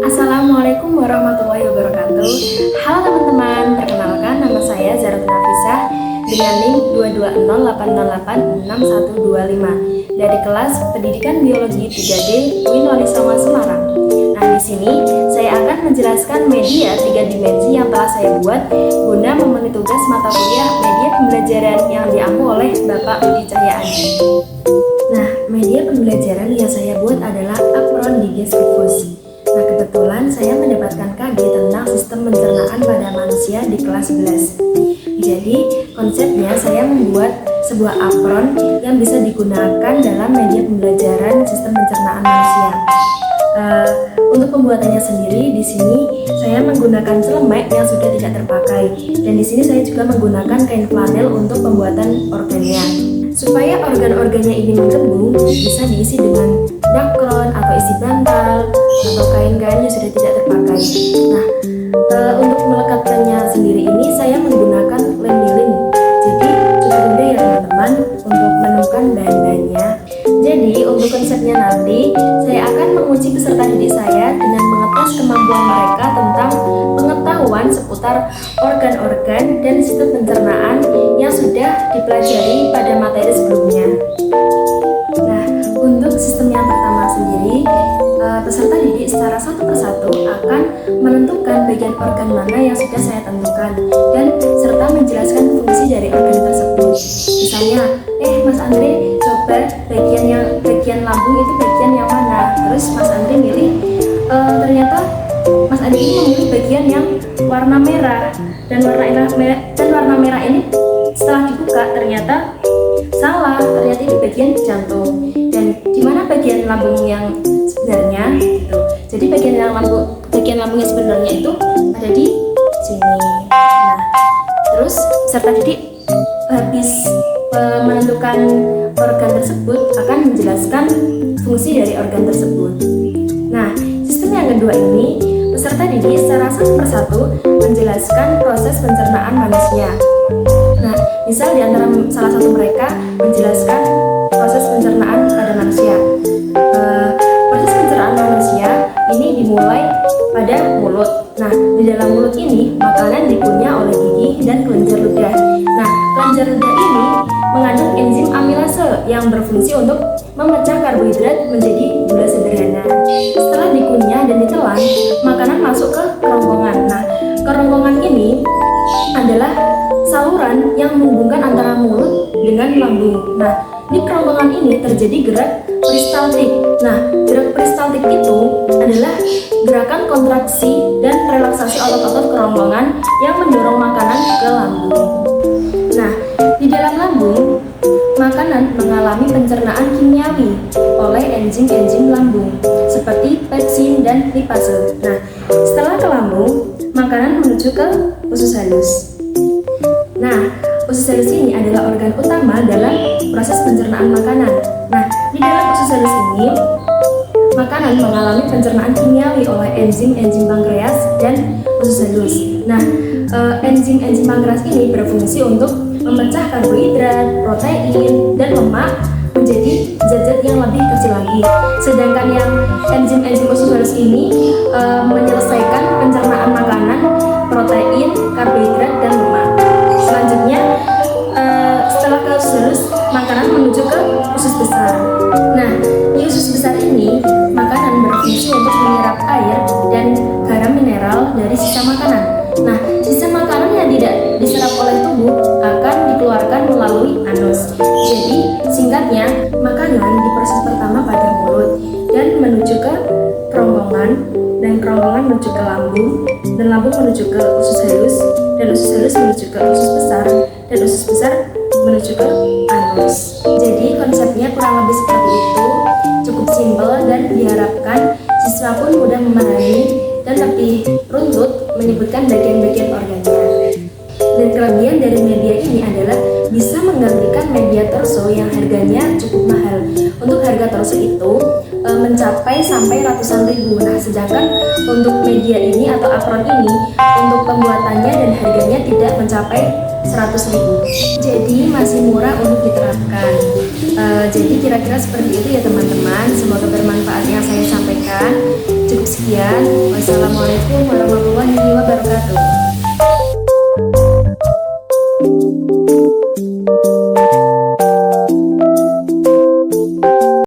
Assalamualaikum warahmatullahi wabarakatuh. Halo teman-teman, perkenalkan nama saya Zaratul Nafisah dengan NIM 220808625 dari kelas Pendidikan Biologi 3D UIN Wali Songo Semarang. Nah, di sini saya akan menjelaskan media 3 dimensi yang telah saya buat guna memenuhi tugas mata kuliah media pembelajaran yang diampu oleh Bapak Budi Cahyadi. Nah, media pembelajaran yang saya buat adalah apron digestivus. Nah, kebetulan saya mendapatkan KD tentang sistem pencernaan pada manusia di kelas 11. Jadi, konsepnya saya membuat sebuah apron yang bisa digunakan dalam media pembelajaran sistem pencernaan manusia. Untuk pembuatannya sendiri, di sini saya menggunakan celemek yang sudah tidak terpakai, dan di sini saya juga menggunakan kain flanel untuk pembuatan organnya. Supaya organ-organnya ini menggembung, bisa diisi dengan dakron atau isi bantal atau kain-kain yang sudah tidak terpakai. Nah, untuk melekatkannya sendiri ini saya menggunakan lem milling. Jadi cukup mudah ya teman-teman untuk menemukan bahan-bahannya. Jadi untuk konsepnya nanti saya akan menguji peserta didik saya dengan mengetes kemampuan mereka tentang pengetahuan seputar organ-organ dan sistem pencernaan yang sudah dipelajari pada materi sebelumnya. Nah, untuk sistem yang pertama sendiri, peserta didik secara satu persatu akan menentukan bagian organ mana yang sudah saya tentukan dan serta menjelaskan fungsi dari organ tersebut. Misalnya, Mas Andre coba bagian lambung itu bagian yang mana? Terus Mas Andre milih, ternyata Mas Andre ini memilih bagian yang warna merah dan warna merah ini setelah dibuka ternyata salah, ternyata ini bagian jantung. Dan di mana bagian lambung yang sebenarnya gitu. Jadi bagian lambung yang sebenarnya itu ada di sini. Nah, terus peserta didik habis menentukan organ tersebut akan menjelaskan fungsi dari organ tersebut. Nah, sistem yang kedua ini peserta didik secara satu persatu menjelaskan proses pencernaan manusia. Nah, misal di antara salah satu mereka menjelaskan proses pencernaan pada manusia. Proses pencernaan manusia ini dimulai pada mulut. Nah, di dalam mulut ini makanan dikunyah oleh gigi dan kelenjar ludah. Nah, kelenjar ludah ini mengandung enzim amilase yang berfungsi untuk memecah karbohidrat menjadi gula sederhana. Setelah dikunyah dan ditelan, makanan masuk ke kerongkongan. Nah, kerongkongan ini adalah saluran yang menghubungkan antara mulut dengan lambung. Nah, di kerongkongan ini terjadi gerak peristaltik. Nah, gerak peristaltik itu adalah gerakan kontraksi dan relaksasi otot-otot kerongkongan yang mendorong makanan ke lambung. Nah, di dalam lambung, makanan mengalami pencernaan kimiawi oleh enzim-enzim lambung seperti pepsin dan lipase. Nah, setelah ke lambung, makanan menuju ke usus halus. Nah, usus halus ini adalah organ utama dalam proses pencernaan makanan. Nah, di dalam usus halus ini, makanan mengalami pencernaan kimiawi oleh enzim-enzim pankreas dan usus halus. Nah, enzim-enzim pankreas ini berfungsi untuk memecah karbohidrat, protein, dan lemak menjadi zat-zat yang lebih kecil lagi. Sedangkan yang enzim-enzim usus halus ini menyelesaikan pencernaan makanan, protein, karbohidrat, dan lemak. Selanjutnya, setelah ke usus halus, makanan menuju ke usus besar. Nah, di usus besar ini, makanan berfungsi untuk menyerap air dan garam mineral dari sisa makanan. Nah, sisa makanan yang tidak diserap oleh tubuh akan dikeluarkan melalui anus. Jadi, singkatnya, makanan diproses pertama pada mulut dan menuju ke kerongkongan, dan kerongkongan menuju ke lambung, dan lambung menuju ke usus halus, dan usus halus menuju ke usus besar, dan usus besar menuju ke anus. Jadi konsepnya kurang lebih seperti itu, cukup simpel dan diharapkan siswa pun mudah memahami dan lebih runtut menyebutkan bagian-bagian organnya. Dan kelebihan dari media ini adalah bisa menggantikan media torso yang harganya cukup mahal. Untuk harga torso itu mencapai sampai ratusan ribu. Nah, sedangkan untuk media ini atau apron ini untuk pembuatannya dan harganya tidak mencapai 100.000. Jadi masih murah untuk diterapkan. Jadi kira-kira seperti itu ya teman-teman. Semoga bermanfaat yang saya sampaikan. Cukup sekian. Wassalamualaikum warahmatullahi wabarakatuh.